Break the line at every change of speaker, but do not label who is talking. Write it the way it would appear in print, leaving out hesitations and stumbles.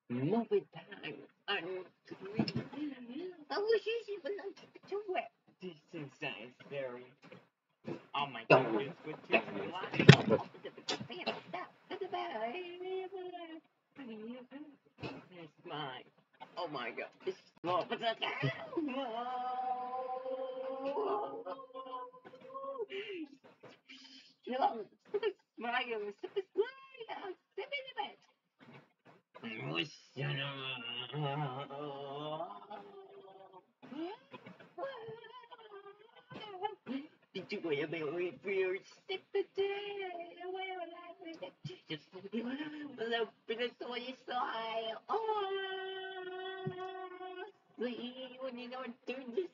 movie time. I wish you would like to it. This is very. Oh my goodness, what you want? It's mine. Oh my god. It's small, but that's no, super smile, super smile, super did you go to my first step today? Just love the soy soy. Oh, see when you don't do this.